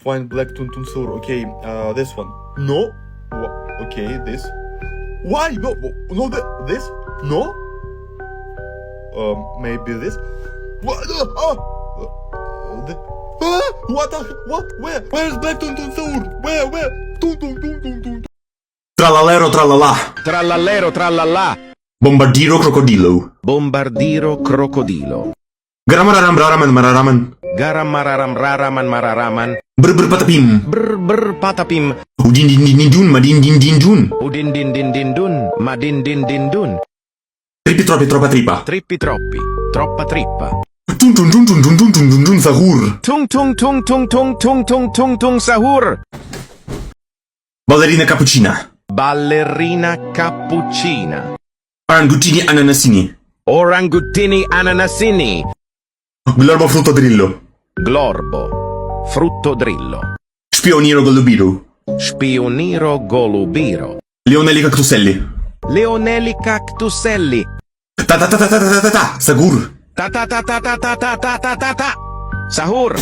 Find black tuntun saur. Okay, this one. No. Okay, this. Why? No, this. No. Maybe this. What? What? Where's black tuntun saur? Where? Tum. Tralalero tralala. Trallallero trallallà. Bombardiro crocodilo. Bombardiro crocodilo. Garamararam raraman mararaman. Garam mararam raraman mararaman. Brr patapim. Brr patapim. Udin din dun madin din dun. Udin din dun. Madin din dun. Trippi troppi troppa trippa. Trippi troppi. Troppa trippa. Tun sahur. Tung sahur. Ballerina cappuccina. Ballerina cappuccina. Orangutini ananasini. Orangutini ananasini. Glorbo fruttodrillo. Glorbo. Fruttodrillo. Spioniro golubiro. Spioniro golubiro. Leonelli cactuselli. Leonelli cactuselli. Ta. Sagur. Ta. Sahur.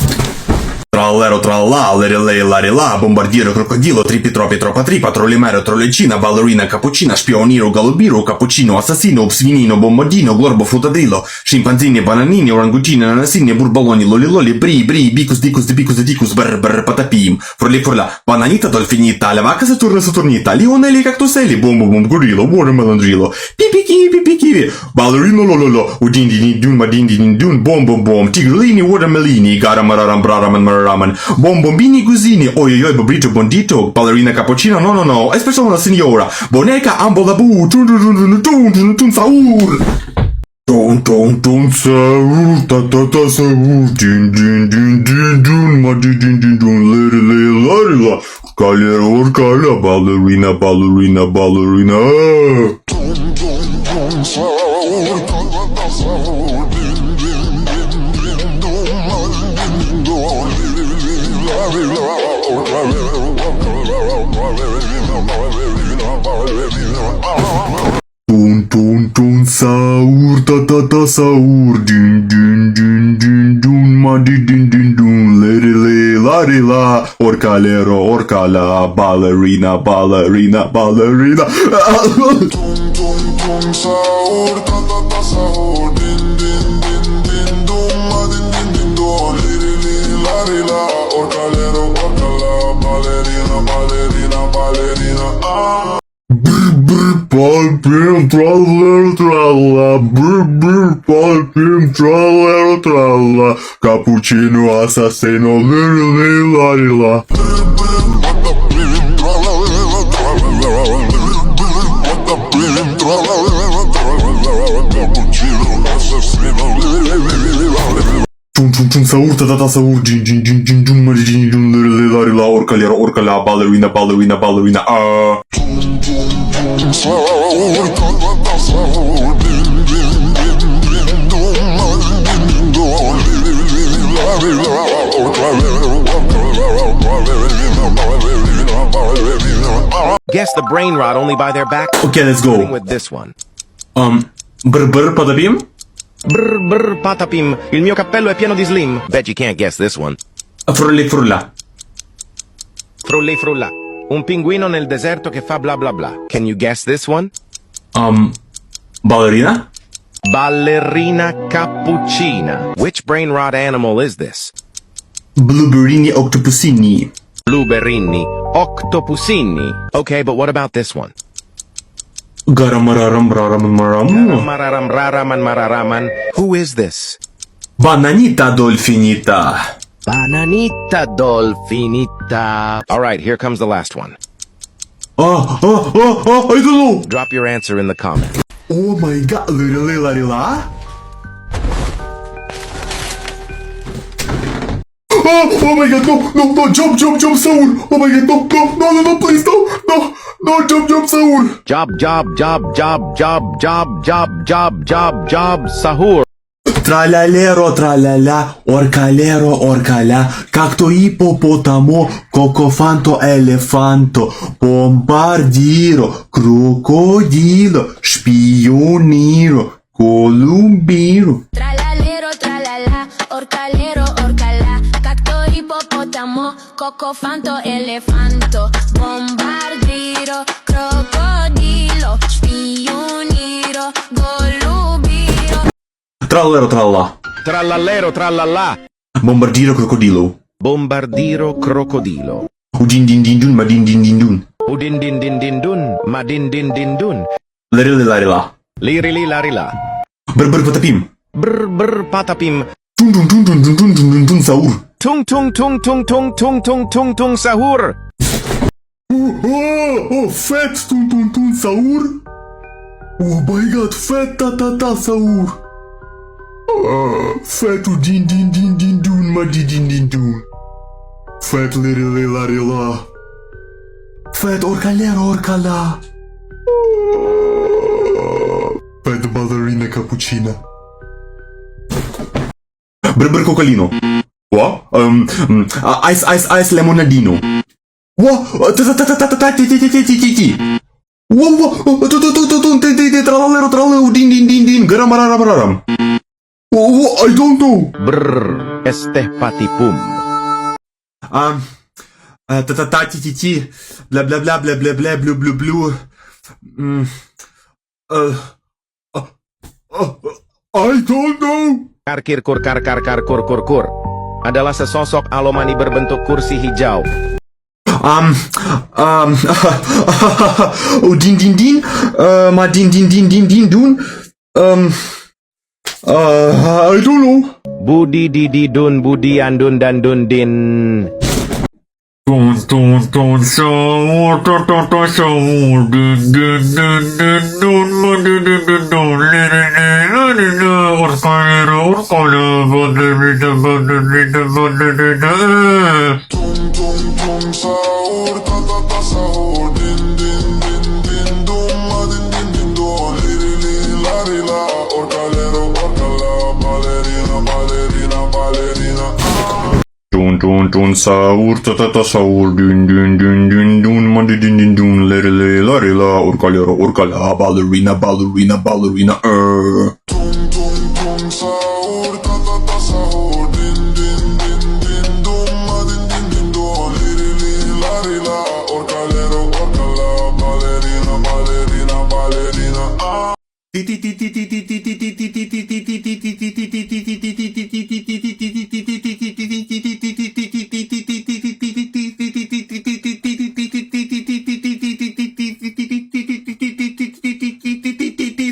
Trallero tralla, lerilei larila, bombardiro crocodilo, trippi troppi troppa trippa, trollimero trollecina, ballerina cappuccina, spioniro galubiro, cappuccino assassino, svinino bombardino, glorbo fruttadrillo, scimpanzini bananini, orangutini ananasini, burbaloni loliloli, bri, bicus, brr patapim, frula, bananita dolfinita, la vacca saturnita, lionelli cactuselli, bom gorilla, watermelon drillo, pipi kiwi, ballerino lololo, udin dun, bom, tigrolini, watermelini, garamararam braraman ramen, bombini guzini, oi, bobrito bondito, ballerina cappuccino, no, espresso una signora, boneca ambolabu, tun saur. Tun saur, ta saur, din, ma din, larila, orcala, ballerina. Tun saur, ta saur, Tun saur, ta saur, din, ma din, larila, orcala, ballerina. Tun saur, ta saur, din, ma din, larila, orcala, ballerina. Palpim tralla, cappuccino assassino, larila. Tun saur, ta saur, din, ma din, larila, orcala, ballerina. Tun saur, ta saur, din, larila, Guess the brain rot only by their back. Okay, let's go. With this one. Brr patapim. Brr patapim. Il mio cappello è pieno di slim. Bet you can't guess this one. Frulla. Frulla. Un pinguino nel deserto che fa bla bla bla. Can you guess this one? Ballerina? Ballerina cappuccina. Which brain rot animal is this? Blueberrini octopusini. Blueberrini octopusini. Okay, but what about this one? Garamararam Mararam. Who is this? Bananita dolfinita. Bananita dolfinita. All right, here comes the last one. I don't know. Drop your answer in the comments. Oh my god, larila. Oh my god, no, jump, Saur. Oh my god, no, please, no, jump, Saur. Job, Sahur. Tralalero, tralala, orcala, cacto ippopotamo, cocofanto elefanto, bombardiro, crocodilo, spioniro, columbiro. Tralalero, tralala, orcalero, orcala, cacto hippopótamo. cocofanto, elefanto, bombardiro, crocodilo, spioniro, golubiro. Trallero tralla. Trallallero trallallà. Bombardiro crocodilo. Bombardiro crocodilo. Udin din din dun ma din din din dun. Udin din din din dun, ma din din din dun. Lerele larila. Lirili larila. Berber patapim. Brr patapim. Tun tun tun tun tun tun tun tun tun saur. Tung tung tung tung tung tung tung tung tung sahur. Fett tun tun tun saur. Oh my god, fett ta ta ta saur. Fett din din din din dun ma din din din dun. Fett lerele larila. Fett orcalero orcala. Fett ballerina cappuccina. Berber cocalino. What? Ice lemonadino. What? Trallero trallero din din din din garam raram raram. I don't know. Brr esteh patipum. Ti bla bla bla bla bla bla blu blu blu. I don't know. Karkir kur kar kar kar kur kur kur adalah sesosok alomani berbentuk kursi hijau. Oh din din din. Ma din din din din din dun. I don't know. Budi didi dun budi andun dan dun din. Ton saur ta saur din din din din dun ma din din din dun orcalero orcala ballerina ballerina ballerina. Tum tum tum sahur, ta ta ta sahur, din din din din dum, ma din din din dum, liri liri lari la, orcalero orcala, ballerina ballerina ballerina. Tun saur ta ta ta saur din din din din dun ma din din din dun liri liri lari la, orcalero orcala, ballerina ballerina ballerina. Tum tum tum sahur, ta ta ta sahur, din din din din dum, ma din din din dum, liri liri lari la, orcalero orcala, ballerina ballerina ballerina.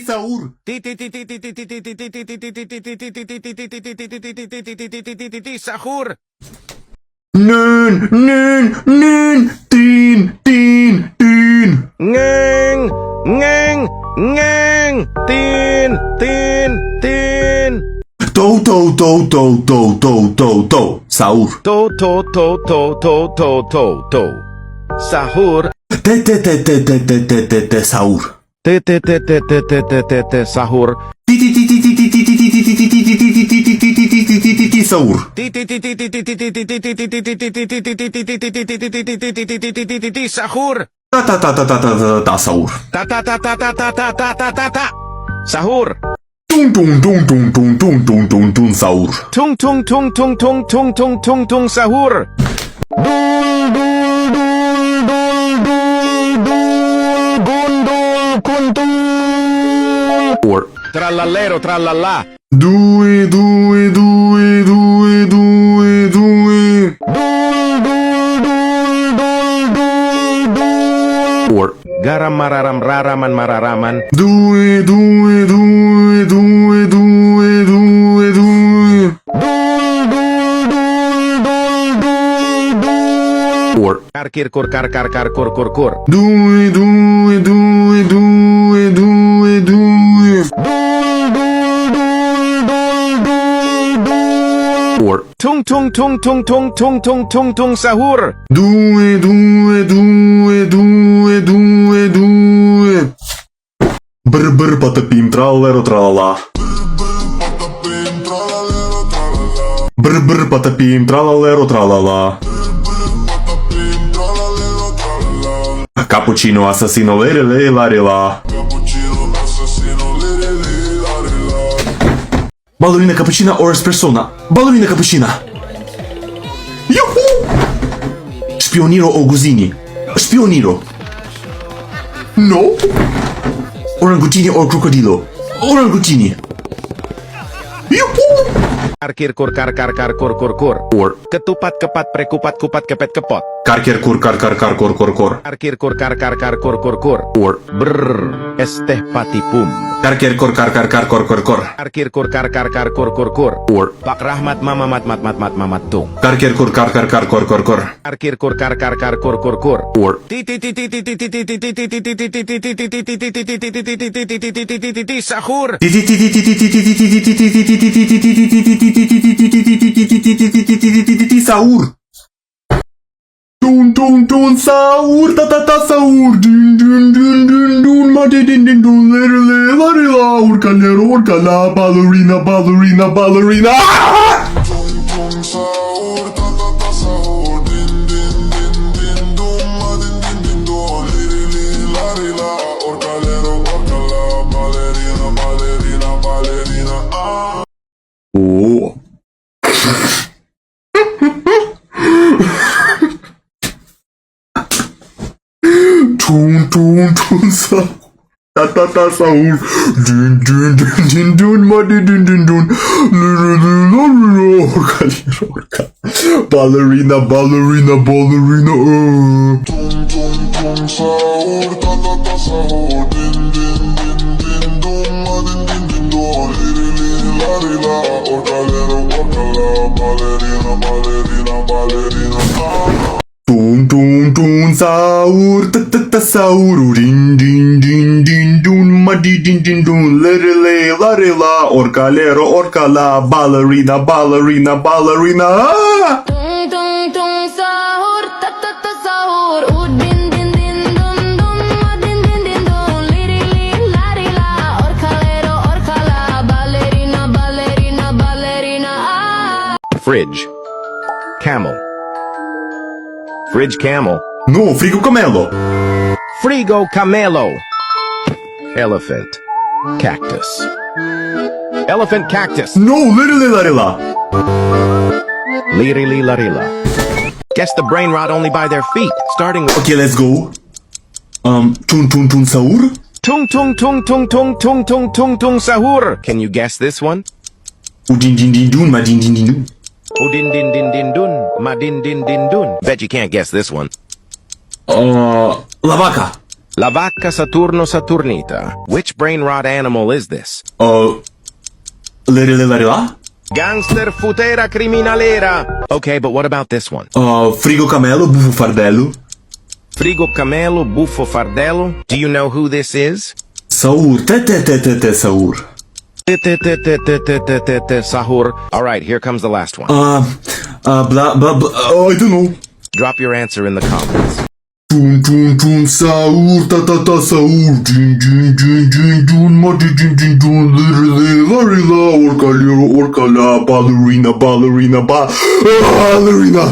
Saur. Sahur. Nun, tin. Ngeng ngeng ngeng tin. To. Saur. To. Sahur. Te. Saur. Sahur. Saur. Sahur. Ta saur. Ta. Sahur. Tun saur. Tung sahur. Or. Trallallero trallallà. Due. Or. Garam mararam raraman mararaman. Due. Or. Karkir kur kar kar kar kur kur kur. Due. Or. Tung sahur. Due. Brr patapim trallero tralala. Patapim, tralalero tralala, Brr patapim trallero tralala. patapim, tralalero tralala, Cappuccino assassino lere larila. cappuccino assassino, liri liri lari la. Ballerina cappuccina or espressona. Ballerina cappuccina. Yuhu! Spioniro o guzini. Spioniro. No? Orangutini or crocodilo. Orangutini. Yuhu! Karkir kur kar kar kar kur kur kur. Or Ketupat kepat prekupat kupat kepet kepot. karker kur kar kar kar kor kor kor. Karkir kur kar kar kar kur kur kur. Or Brr. Esteh patipum. karker kor kar kar kar kor kor kor. Karkir kur kar kar kar kur kur kur. Or Pak Rahmat mamamat mat mat mat mamat tung. karker kur kar kar kar kor kor kor. Karkir kur kar kar kar kur kur kur. Or Sahur. Saur. Tun saur ta ta ta saur din din din din dun ma din din din dun le la urca la ballerina ballerina ballerina. Tum tum sahur, ta ta ta sahur, din din din din dum, ma din din din dum, liri la, orcalero, orcala, ballerina, ballerina, ballerina, ah. Oh. Tun sa ta ta ta saur din din din din dun ma din din din dun orca ballerina ballerina ballerina. Tum tum tum sahur, ta ta ta sahur, din din din din dum, ma din din din dum, liri la, orcalero, orcala, ballerina, ballerina, ballerina, ah. Tun saur ta ta ta saur din din din din dun ma din din din dun le la orcalero orcala ballerina ballerina ballerina. Tung tung tung sahur, ta ta ta sahur, din din din dun dun, ma din din din dun, liri lari la, orcalero orcala, ballerina ballerina ballerina ah. Fridge. Camel. Fridge camel. No, frigo camelo. Frigo camelo. Elephant. Cactus. Elephant cactus. No, la. Liri larila. Guess the brain rot only by their feet, starting with Okay, let's go. Tun saur. tung tung tung tung tung tung tung tung tung sahur. Can you guess this one? Din din din dun ma din din din dun. Udin din din din dun, ma din din din dun. Bet you can't guess this one. La vaca. La vacca Saturno Saturnita. Which brain rot animal is this? La. Gangster futera criminalera. Okay, but what about this one? Frigo camelo, buffo fardello. Frigo camelo, buffo fardello. Do you know who this is? Saur, te saur. Sahur. All right, here comes the last one. Blah, I don't know. Drop your answer in the comments. Tun saur ta ta ta saur din din din din dun ma din din din dun liri la orcalero orcala ballerina ballerina ballerina.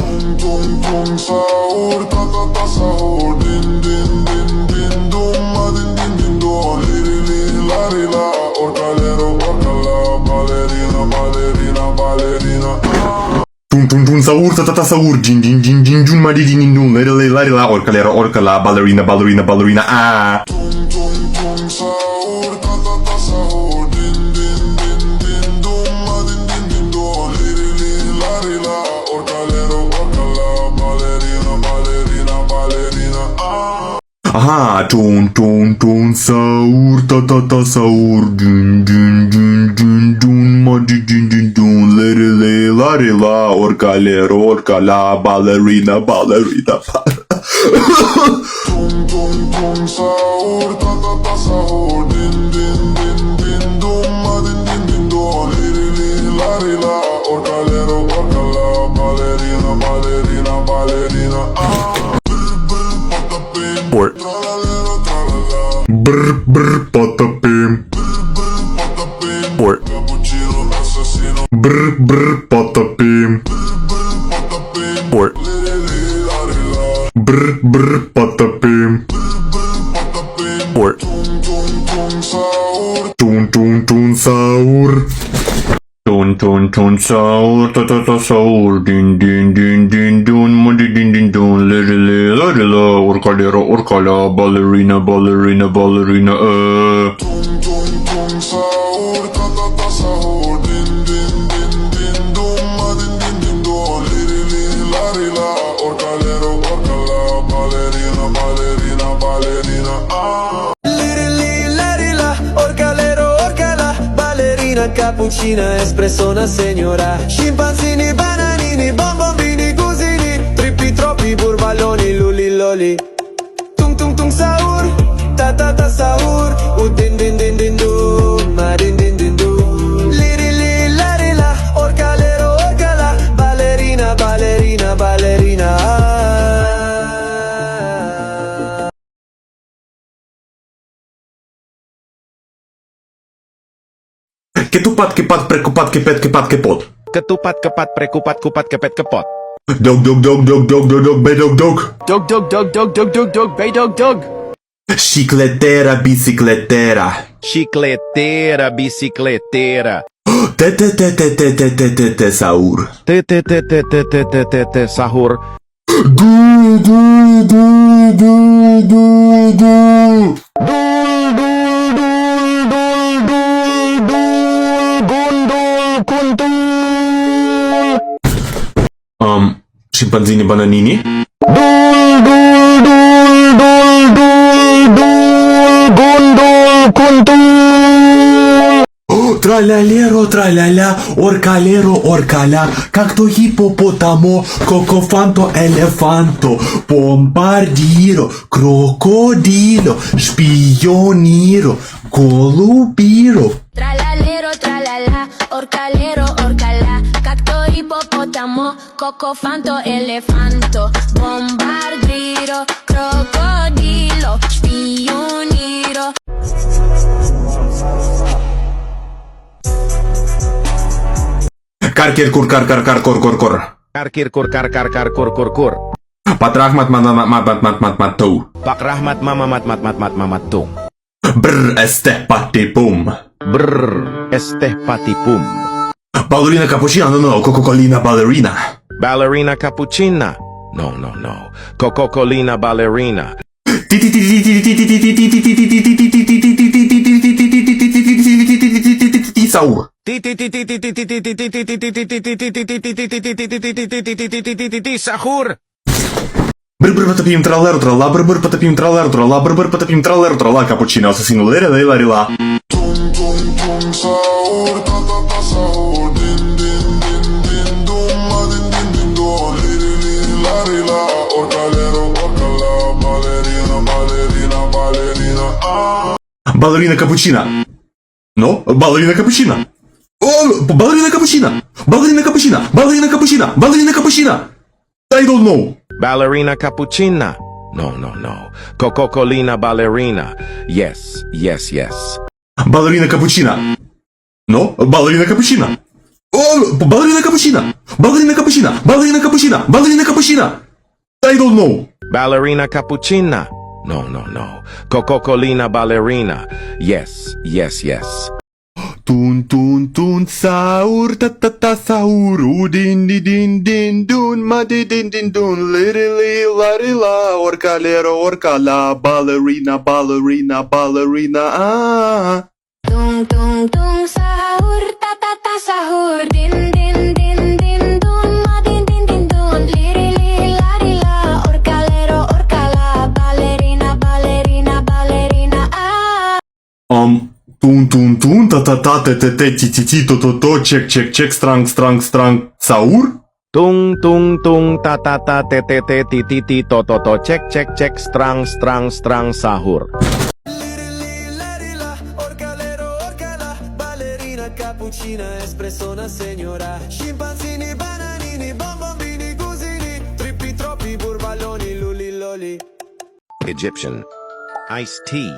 Tum tum sahur, ta ta ta sahur, din din din din dum, ma din din din dum, liri la, orcalero, orcala, ballerina, ballerina, ballerina, ah. Tun saur ta ta ta saur din din din din dun ma din din dun liri la orcalero orcala ballerina ballerina ballerina ah. Tum tum tum sahur, ta ta ta sahur, din din din din dum, ma din din din dum, liri la, orcalero, orcala, ballerina, ballerina, ballerina, ah. Aha, tun saur ta ta ta saur din din din din dun ma din din din dun liri la orcalero orcala ballerina ballerina. Tum tum tum sahur, ta ta ta sahur, din din din din dum, ma din din din dum, liri la, orcalero, orcala, ballerina, ballerina, ballerina, ah. Or Tralalero, tralala, brr patapim. patapim, Or cappuccino, assassino, brr patapim. patapim, Or liri la, brr patapim. patapim, Or tum tum sahur, tun saur. Tun saur ta ta ta saur din din din din dun ma din din din dun liri orcalero, orcala, ballerina, ballerina, ballerina, Tum tum tum sahur, ta ta ta sahur, din din din din dum, ma din din din dum, liri liri lari la, orcalero, orcala, ballerina, ballerina, ballerina, ah. Lirili, larila, orcalero, orcala, ballerina, cappuccina, espressona, signora, scimpanzini, bananini, bonbonini, cusini, trippi, troppi, burballoni, luli, loli. Tung tung tung sahur, ta ta ta sahur, din din din din du, ma din din din du. Lirili, larila, orcalero, orcala, ballerina, ballerina, ballerina. Ketupat, kepat, prekupat, kepet, kepat, kepot. Ketupat kepat prekupat kupat kepet kepot. Dog, dog, dog, dog, dog, dog, dog, bedog, dog. Dog dog dog dog dog dog dog, bay dog dog. Chicletera, bicicletera. Chicleteira, bicicleteira. Te, te, te, te, te, te, te, te, te, sahur. Te te te te te te te te te sahur. Du, du, du, du, du, du. Scimpanzini bananini? Tralalero, tralala, orcalero, orcala, cacto hippopotamo, cocofanto, elefanto, bombardiro, crocodilo, spioniro, golubiro. Tralalero, tralala, orcalero, orcala, cacto, hipopótamo, cocofanto, elefanto, bombardiro, crocodilo, spioniro. Carcher, cur, car, car, car, cor, cor, cor. Karkir kur kar kar kar kur kur kur. Patrahmat, mat, mat, mat, mat, mat, mat, mat, tou. Pak rahmat mama mat mat mat mat mamat tung. Brr, este, pati, pum. Brr, esteh patipum. Ballerina cappuccino, no, no, coca-colina ballerina. Ballerina cappuccina. No, no, no. Coca-Colina ballerina. Sahur. Sahur. Brr, patapim, tralero, trala, brr, patapim, tralero, trala, brr, patapim, tralero, trala, cappuccino, assassino, lere, lei, larila. Tum tum tum sahur, ta ta ta sahur, din din din din dum, ma din din din dum, liri liri lari la, orcalero, orcala, ballerina, ballerina, ballerina, ah. Ballerina cappuccina. No? Ballerina cappuccina. Oh, ballerina cappuccina. Ballerina cappuccina. Ballerina cappuccina. Ballerina cappuccina. I don't know. Ballerina cappuccina. No, no, no. Coca-Colina ballerina. Yes, yes, yes. Ballerina cappuccina. No? Ballerina cappuccina. Oh, ballerina cappuccina. Ballerina cappuccina. Ballerina cappuccina. Ballerina cappuccina. I don't know. Ballerina cappuccina. No, no, no. Coca-Colina ballerina. Yes, yes, yes. Tun tun tun sahur ta ta ta sahur din di din din dun ma di din din dun liri lari la orcalero orcala ballerina ballerina ballerina ah. Tung tung tung sahur, ta ta ta sahur, din din din din dun, ma din din din dun, liri liri lari la, orcalero orcala, ballerina ballerina ballerina ah. Tun tun tun ta ta ta te te te ti ti ti to to to check check check strang strang strang sahur. Tung tung tung ta ta ta te te te ti ti ti to to to check check check strang strang strang sahur. Lirili, larila, orcalero, orcala, ballerina, cappuccina, espressona, signora, scimpanzini, bananini, bonbonini, cusini, trippi, troppi, burballoni, luli, loli. Egyptian iced tea.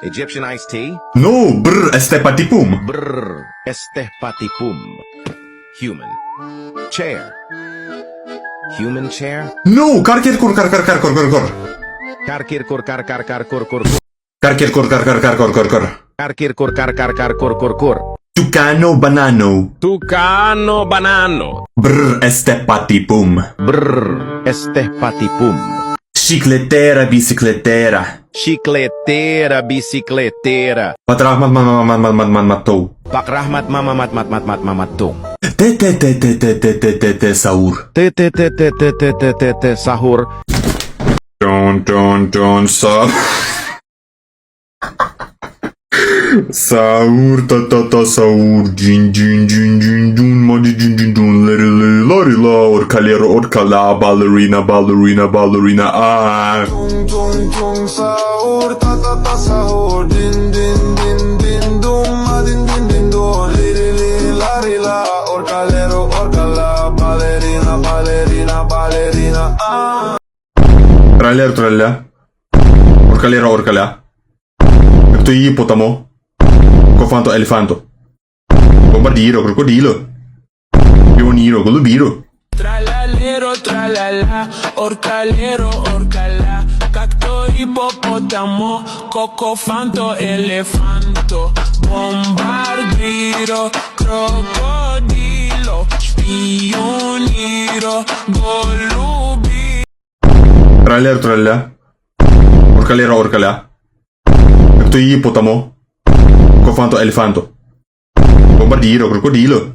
Egyptian iced tea. No, brr, este patipum. Brr, esteh patipum. Human chair. Human chair. No, carker cor car car car cor cor cor. Karkir kur kar kar kar kur kur. Carker cor car car car cor cor cor. Karkir kur kar kar kar kur kur kur. Tucano banano. Tucano banano. Brr, este patipum. Brr, esteh patipum. Chicletera, bicicletera. Chicleteira, bicicleteira. Patrahmat matou. Pakrahmat mamamat. Te saur. Te sahur. Ton sa. Saur saur jin madi jin lari la orcala ballerina ah. Tung sahur sahur din dum ma din don li lari la orcalero orcala ballerina ah. Тралер, orcalera. Ecto ippotamo. Cofanto elefanto. Bombardiro, crocodilo. Pioniro, golubiro. Tralalero, tralala, orcalero, orcala, cacto, ippopotamo, cocofanto, elefanto, bombardiro, crocodilo, spioniro, golubi. Traler, orcalera. Ecto ippotamo. Cofanto elefanto. Bombardiro, crocodilo.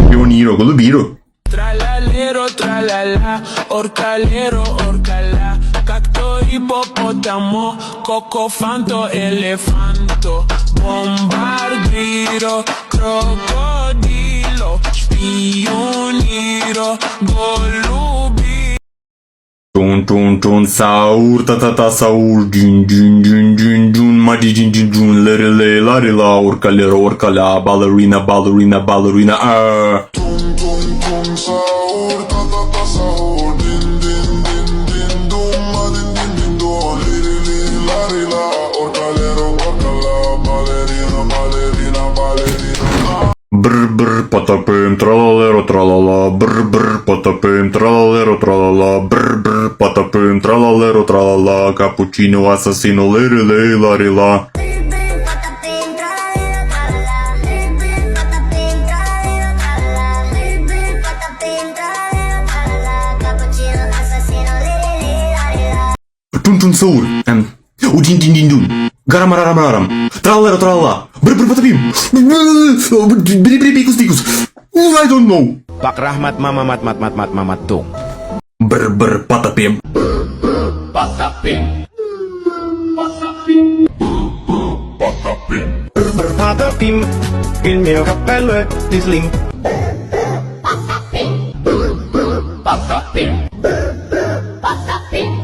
Pioniro, golubiro. Tralalero, tralala, orcalero, orcala, cacto, ippopotamo, cocofanto, elefanto, bombardiro, crocodilo, spioniro, golubi. Ton saur saur jin madi jin lari la orcala ballerina ah. Tung sahur sahur din dum ma din don li lari la orcalero orcala ballerina ah. Brr patapim tralalero tralala brr patapim tralalero tralala brr patapim tralalero tralala cappuccino assassino lari la. Tun saur. Din dun. Garam. Tralala. Brr patapim. Bikus. I don't know. Pakrahmat mamamat. Brr patapim. Patapim, il mio cappello è di slim.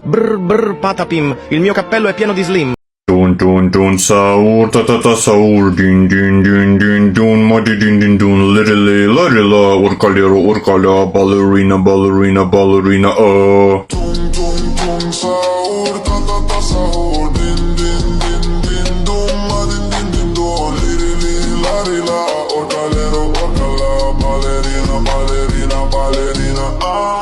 Brr patapim, il mio cappello è pieno di slim. Ton saur saur din dun madi din dun lari la orcala ballerina ah. Tung sahur sahur